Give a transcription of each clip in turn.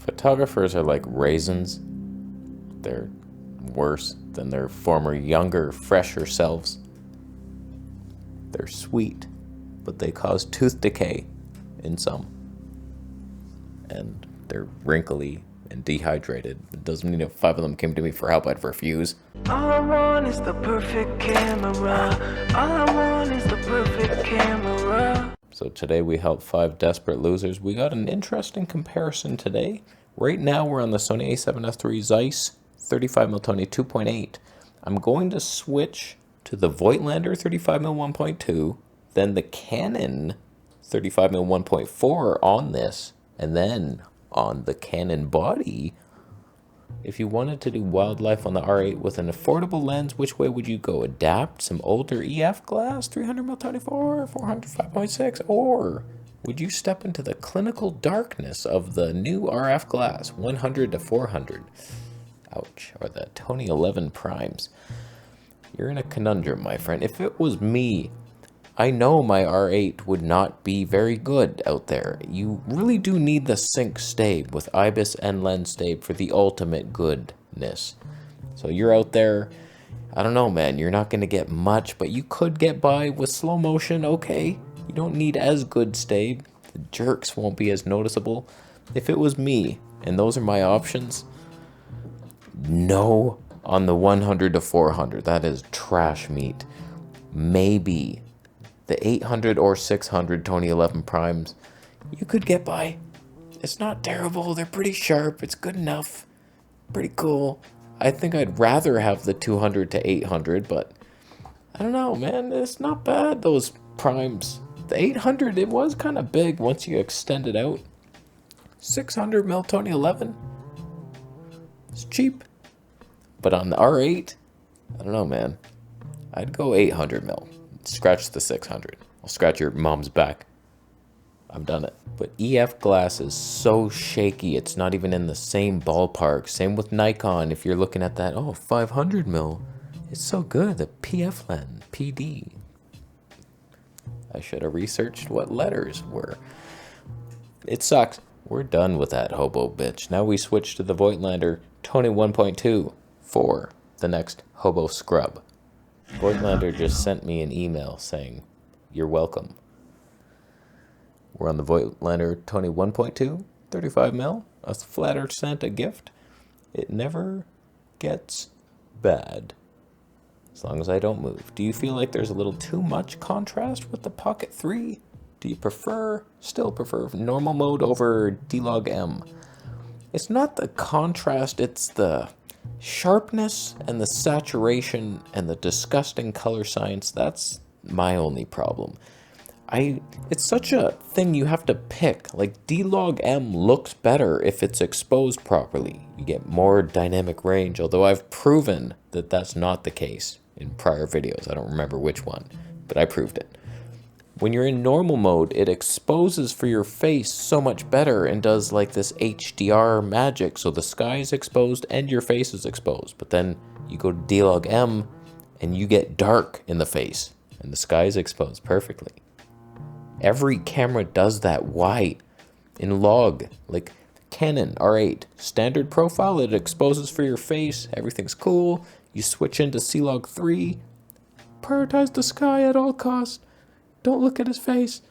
Photographers are like raisins. They're worse than their former younger, fresher selves. They're sweet, but they cause tooth decay in some. And they're wrinkly and dehydrated. It doesn't mean if 5 of them came to me for help, I'd refuse. All I want is the perfect camera. All I want is the perfect camera. So today we help 5 desperate losers. We got an interesting comparison today. Right now we're on the Sony A7S III Zeiss 35mm Tony 2.8. I'm going to switch to the Voigtlander 35mm 1.2, then the Canon 35mm 1.4 on this, and then on the Canon body. If you wanted to do wildlife on the R8 with an affordable lens, which way would you go? Adapt some older EF glass, 300mm 24, 400 5.6, or would you step into the clinical darkness of the new RF glass, 100 to 400? Ouch, or the Tony 11 primes. You're in a conundrum, my friend. If it was me, I know my R8 would not be very good out there. You really do need the sync stabe with IBIS and lens stabe for the ultimate goodness. So you're out there, I don't know, man, you're not going to get much, but you could get by with slow motion, okay. You don't need as good stabe. The jerks won't be as noticeable. If it was me, and those are my options, no on the 100 to 400. That is trash meat. Maybe the 800 or 600 Tony 11 primes, you could get by. It's not terrible. They're pretty sharp. It's good enough. Pretty cool. I think I'd rather have the 200 to 800, but I don't know, man. It's not bad, those primes. The 800, it was kind of big once you extend it out. 600mm Tony 11. It's cheap. But on the R8, I don't know, man. I'd go 800mm. Scratch the 600. I'll scratch your mom's back. I've done it. But EF glass is so shaky, it's not even in the same ballpark. Same with Nikon. If you're looking at that, oh, 500mm. It's so good. The PF lens, PD. I should have researched what letters were. It sucks. We're done with that hobo bitch. Now we switch to the Voigtlander Tony 1.2 for the next hobo scrub. Voigtlander just sent me an email saying, "You're welcome." We're on the Voigtlander Tony 1.2, 35mm. A flatter sent a gift. It never gets bad, as long as I don't move. Do you feel like there's a little too much contrast with the Pocket 3? Do you still prefer normal mode over D-Log M? It's not the contrast, it's the sharpness and the saturation and the disgusting color science. That's my only problem. It's such a thing you have to pick. Like, D-Log M looks better if it's exposed properly. You get more dynamic range, although I've proven that that's not the case in prior videos. I don't remember which one, but I proved it. When you're in normal mode, it exposes for your face so much better and does like this HDR magic. So the sky is exposed and your face is exposed. But then you go to D-Log M and you get dark in the face and the sky is exposed perfectly. Every camera does that. Why? In log, like Canon R8, standard profile, it exposes for your face. Everything's cool. You switch into C-Log 3. Prioritize the sky at all costs. Don't look at his face.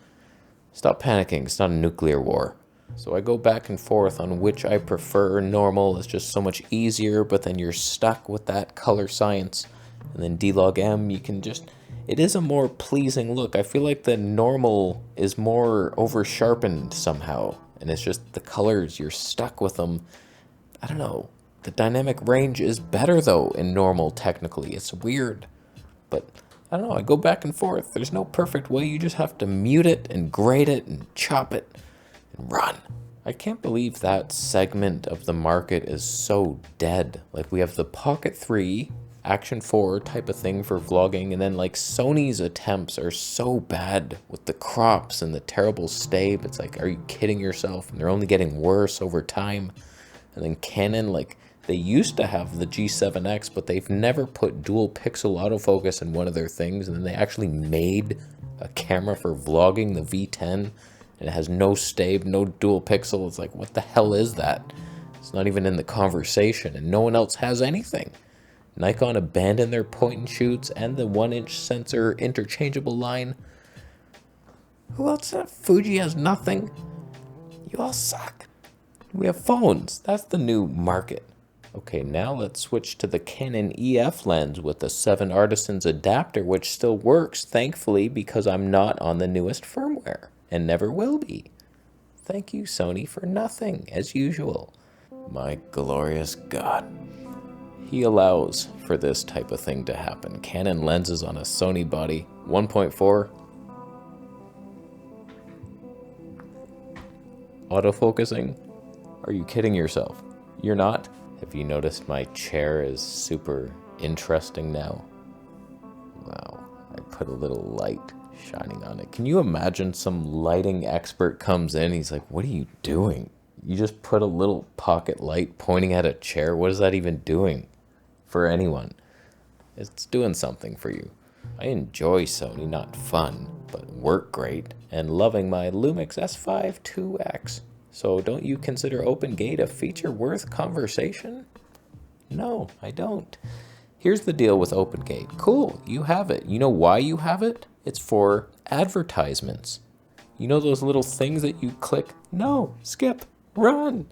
Stop panicking. It's not a nuclear war. So I go back and forth on which I prefer. Normal is just so much easier, but then you're stuck with that color science. And then D-Log M, you can just... It is a more pleasing look. I feel like the normal is more over-sharpened somehow. And it's just the colors, you're stuck with them. I don't know. The dynamic range is better, though, in normal, technically. It's weird. But... I don't know, I go back and forth. There's no perfect way. You just have to mute it and grade it and chop it and run. I can't believe that segment of the market is so dead. Like, we have the Pocket 3, Action 4 type of thing for vlogging, and then like Sony's attempts are so bad with the crops and the terrible stabe. It's like, are you kidding yourself? And they're only getting worse over time. And then Canon, like, they used to have the G7X, but they've never put dual pixel autofocus in one of their things. And then they actually made a camera for vlogging, the V10, and it has no stabe, no dual pixel. It's like, what the hell is that? It's not even in the conversation, and no one else has anything. Nikon abandoned their point and shoots and the 1-inch sensor interchangeable line. Who else? Fuji has nothing. You all suck. We have phones. That's the new market. Okay, now let's switch to the Canon EF lens with the 7 Artisans adapter, which still works, thankfully, because I'm not on the newest firmware, and never will be. Thank you, Sony, for nothing, as usual. My glorious God. He allows for this type of thing to happen. Canon lenses on a Sony body, 1.4. Autofocusing? Are you kidding yourself? You're not? Have you noticed my chair is super interesting now? Wow, I put a little light shining on it. Can you imagine some lighting expert comes in, he's like, what are you doing? You just put a little pocket light pointing at a chair? What is that even doing for anyone? It's doing something for you. I enjoy Sony, not fun, but work great, and loving my Lumix S5 2X. So don't you consider Open Gate a feature worth conversation? No, I don't. Here's the deal with Open Gate. Cool, you have it. You know why you have it? It's for advertisements. You know those little things that you click? No, skip, run.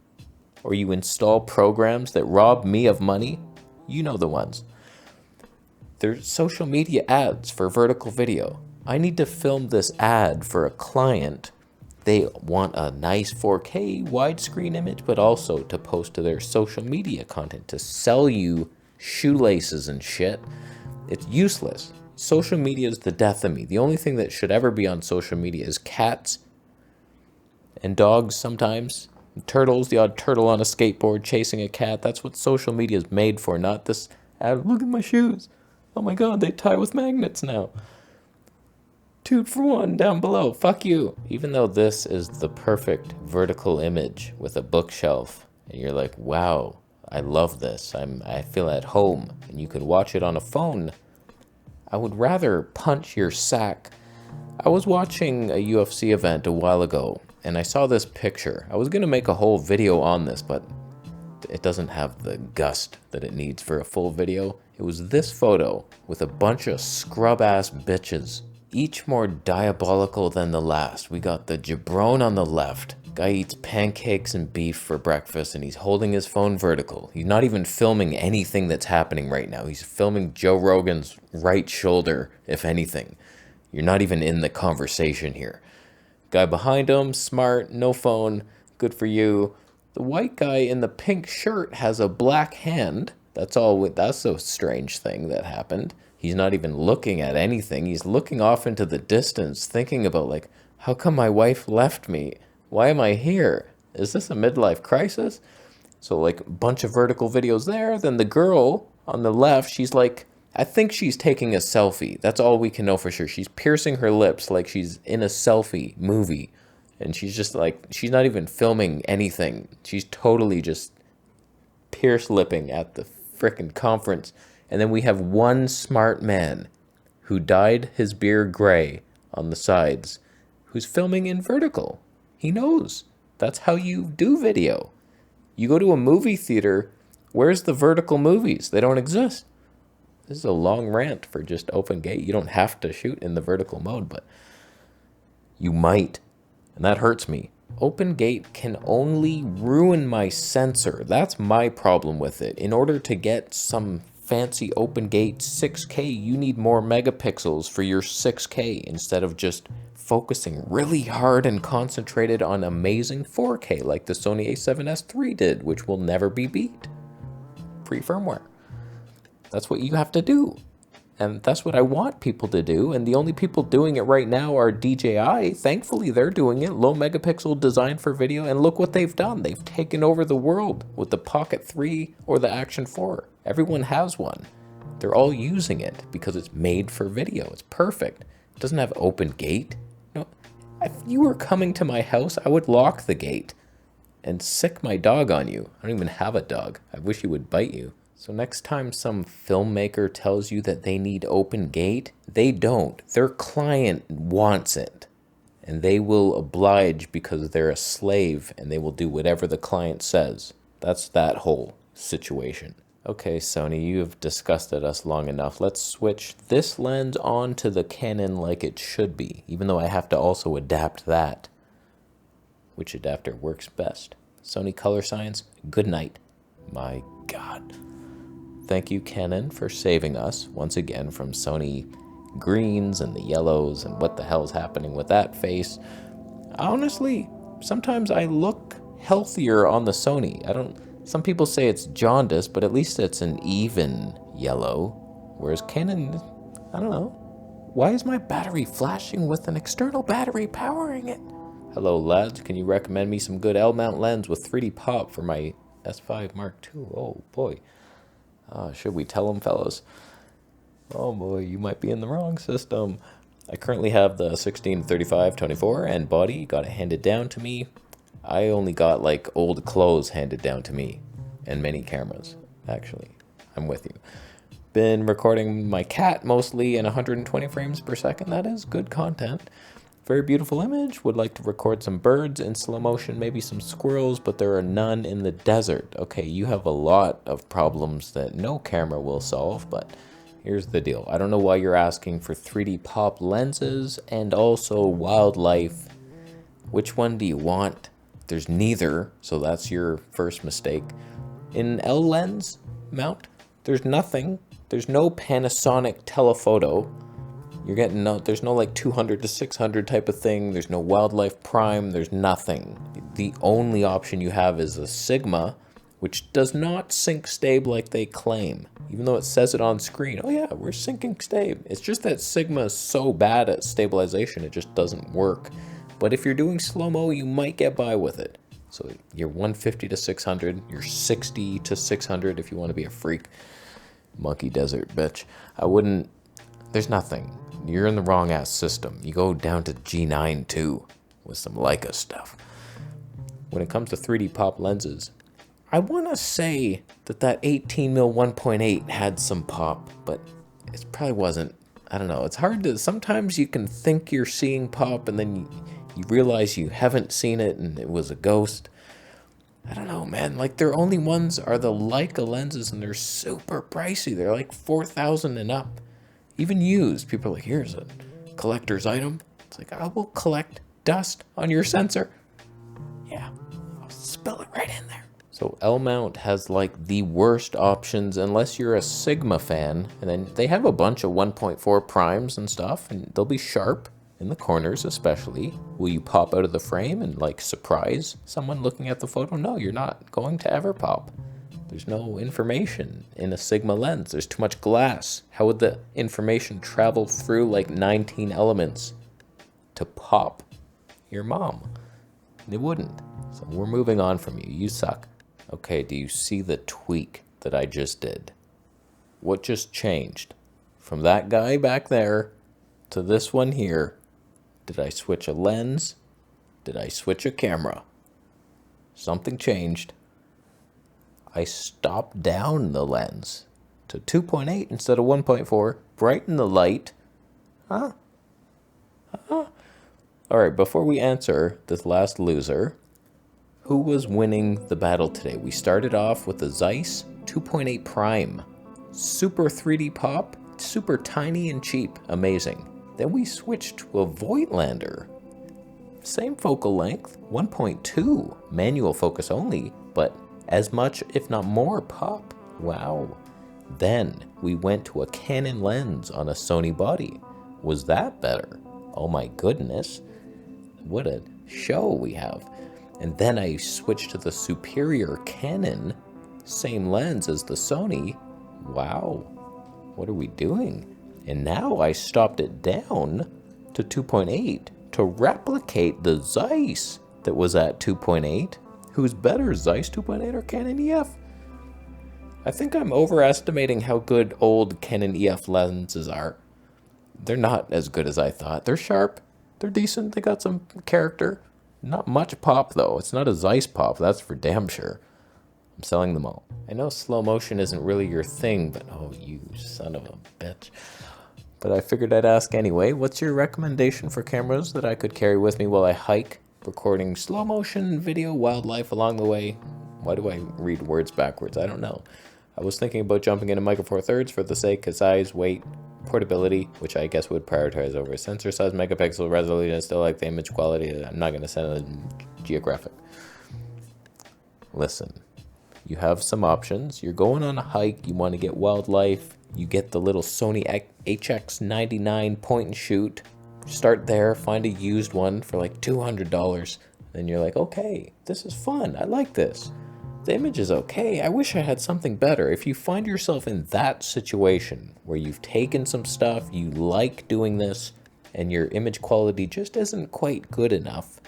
Or you install programs that rob me of money? You know the ones. There's social media ads for vertical video. I need to film this ad for a client. They want a nice 4K widescreen image, but also to post to their social media content, to sell you shoelaces and shit. It's useless. Social media is the death of me. The only thing that should ever be on social media is cats and dogs sometimes. Turtles, the odd turtle on a skateboard chasing a cat. That's what social media is made for, not this ad. Look at my shoes. Oh my God, they tie with magnets now. 2 for 1 down below. Fuck you. Even though this is the perfect vertical image with a bookshelf, and you're like, wow, I love this. I feel at home, and you could watch it on a phone. I would rather punch your sack. I was watching a UFC event a while ago, and I saw this picture. I was gonna make a whole video on this, but it doesn't have the gust that it needs for a full video. It was this photo with a bunch of scrub-ass bitches, each more diabolical than the last. We got the jabron on the left. Guy eats pancakes and beef for breakfast, and he's holding his phone vertical. He's not even filming anything that's happening right now. He's filming Joe Rogan's right shoulder, if anything. You're not even in the conversation here. Guy behind him, smart, no phone, good for you. The white guy in the pink shirt has a black hand. That's a strange thing that happened. He's not even looking at anything. He's looking off into the distance, thinking about, like, how come my wife left me? Why am I here? Is this a midlife crisis? So, like, a bunch of vertical videos there. Then the girl on the left, she's like, I think she's taking a selfie. That's all we can know for sure. She's piercing her lips like she's in a selfie movie. And she's just like, she's not even filming anything. She's totally just pierce lipping at the frickin' conference. And then we have one smart man who dyed his beard gray on the sides, who's filming in vertical. He knows. That's how you do video. You go to a movie theater, where's the vertical movies? They don't exist. This is a long rant for just Open Gate. You don't have to shoot in the vertical mode, but you might. And that hurts me. Open Gate can only ruin my sensor. That's my problem with it. In order to get some fancy Open Gate 6K, you need more megapixels for your 6K instead of just focusing really hard and concentrated on amazing 4K like the Sony A7S III did, which will never be beat. Pre-firmware. That's what you have to do. And that's what I want people to do. And the only people doing it right now are DJI. Thankfully, they're doing it. Low megapixel design for video. And look what they've done. They've taken over the world with the Pocket 3 or the Action 4. Everyone has one. They're all using it because it's made for video. It's perfect. It doesn't have Open Gate. No, if you were coming to my house, I would lock the gate and sick my dog on you. I don't even have a dog. I wish he would bite you. So next time some filmmaker tells you that they need Open Gate, they don't. Their client wants it. And they will oblige because they're a slave and they will do whatever the client says. That's that whole situation. Okay, Sony, you have disgusted us long enough. Let's switch this lens on to the Canon like it should be, even though I have to also adapt that. Which adapter works best? Sony Color Science, good night. My God. Thank you, Canon, for saving us once again from Sony greens and the yellows and what the hell's happening with that face. Honestly, sometimes I look healthier on the Sony. Some people say it's jaundice, but at least it's an even yellow. Whereas Canon, I don't know. Why is my battery flashing with an external battery powering it? Hello, lads. Can you recommend me some good L-mount lens with 3D pop for my S5 Mark II? Oh, boy. Should we tell them, fellas? Oh, boy, you might be in the wrong system. I currently have the 16-35-24 and body. Got it handed down to me. I only got like old clothes handed down to me and many cameras, actually. I'm with you. Been recording my cat mostly in 120 frames per second. That is good content. Very beautiful image. Would like to record some birds in slow motion, maybe some squirrels, but there are none in the desert. Okay, you have a lot of problems that no camera will solve, but here's the deal. I don't know why you're asking for 3D pop lenses and also wildlife. Which one do you want? There's neither, so that's your first mistake. In L lens mount, there's nothing. There's no Panasonic telephoto. You're getting there's no like 200 to 600 type of thing. There's no wildlife prime. There's nothing. The only option you have is a Sigma, which does not sync stabe like they claim, even though it says it on screen. Oh yeah, we're syncing stabe. It's just that Sigma is so bad at stabilization, it just doesn't work. But if you're doing slow-mo, you might get by with it. So you're 150 to 600, you're 60 to 600 if you want to be a freak. Monkey desert, bitch. There's nothing. You're in the wrong ass system. You go down to G9 too, with some Leica stuff. When it comes to 3D pop lenses, I want to say that 18mm 1.8 had some pop, but it probably wasn't. I don't know. It's hard to, sometimes you can think you're seeing pop and then you realize you haven't seen it and it was a ghost. I don't know, man. Like, their only ones are the Leica lenses and they're super pricey. They're like 4,000 and up. Even used. People are like, here's a collector's item. It's like, I will collect dust on your sensor. Yeah, I'll spill it right in there. So L-mount has like the worst options unless you're a Sigma fan. And then they have a bunch of 1.4 primes and stuff, and they'll be sharp in the corners especially. Will you pop out of the frame and like surprise someone looking at the photo? No, you're not going to ever pop. There's no information in a Sigma lens. There's too much glass. How would the information travel through like 19 elements to pop your mom? It wouldn't. So we're moving on from you. You suck. Okay, do you see the tweak that I just did? What just changed? From that guy back there to this one here. Did I switch a lens? Did I switch a camera? Something changed. I stopped down the lens to 2.8 instead of 1.4. Brighten the light. All right, before we answer this last loser, who was winning the battle today? We started off with the Zeiss 2.8 prime. Super 3D pop, super tiny and cheap, amazing. Then we switched to a Voigtlander. Same focal length, 1.2, manual focus only, but as much, if not more, pop. Wow. Then we went to a Canon lens on a Sony body. Was that better? Oh my goodness. What a show we have. And then I switched to the superior Canon, same lens as the Sony. Wow. What are we doing? And now I stopped it down to 2.8 to replicate the Zeiss that was at 2.8. Who's better, Zeiss 2.8 or Canon EF? I think I'm overestimating how good old Canon EF lenses are. They're not as good as I thought. They're sharp. They're decent. They got some character. Not much pop, though. It's not a Zeiss pop. That's for damn sure. I'm selling them all. I know slow motion isn't really your thing, but oh, you son of a bitch. But I figured I'd ask anyway. What's your recommendation for cameras that I could carry with me while I hike, recording slow motion video wildlife along the way? Why do I read words backwards? I don't know. I was thinking about jumping into Micro Four Thirds for the sake of size, weight, portability, which I guess would prioritize over sensor size, megapixel resolution. Still like the image quality. I'm not going to send a geographic. Listen, you have some options. You're going on a hike. You want to get wildlife. You get the little Sony HX99 point and shoot. Start there. Find a used one for like $200. Then you're like, okay, this is fun. I like this. The image is okay. I wish I had something better. If you find yourself in that situation where you've taken some stuff, you like doing this, and your image quality just isn't quite good enough,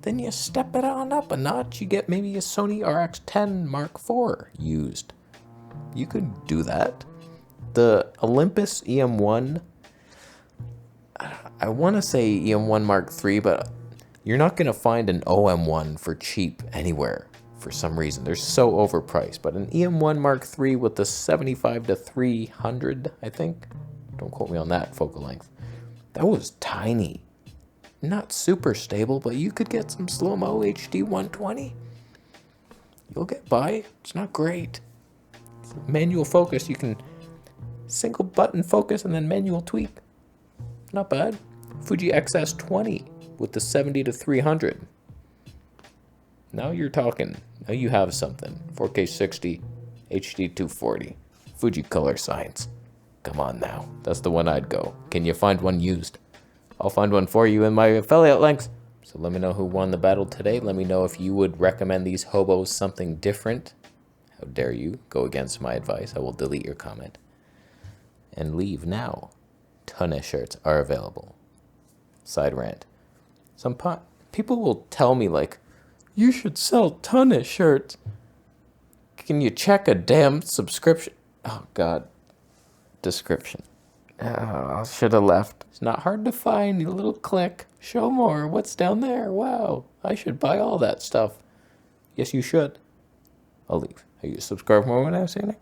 then you step it on up a notch. You get maybe a Sony RX10 Mark IV used. You could do that. The Olympus EM1, I want to say EM1 Mark III, but you're not going to find an OM1 for cheap anywhere. For some reason, they're so overpriced. But an EM1 Mark III with the 75 to 300, I think, don't quote me on that focal length, that was tiny. Not super stable, but you could get some slow-mo HD 120. You'll get by. It's not great. It's manual focus. You can single button focus and then manual tweak. Not bad. Fuji XS20 with the 70 to 300. Now you're talking. Now you have something. 4K 60, HD 240. Fuji Color Science. Come on now. That's the one I'd go. Can you find one used? I'll find one for you in my affiliate links. So let me know who won the battle today. Let me know if you would recommend these hobos something different. How dare you go against my advice. I will delete your comment. And leave now. Ton of shirts are available. Side rant. Some people will tell me like, you should sell ton of shirts. Can you check a damn subscription? Oh, God. Description. Oh, I should have left. It's not hard to find. A little click. Show more. What's down there? Wow. I should buy all that stuff. Yes, you should. I'll leave. Are you subscribed more when I was saying it?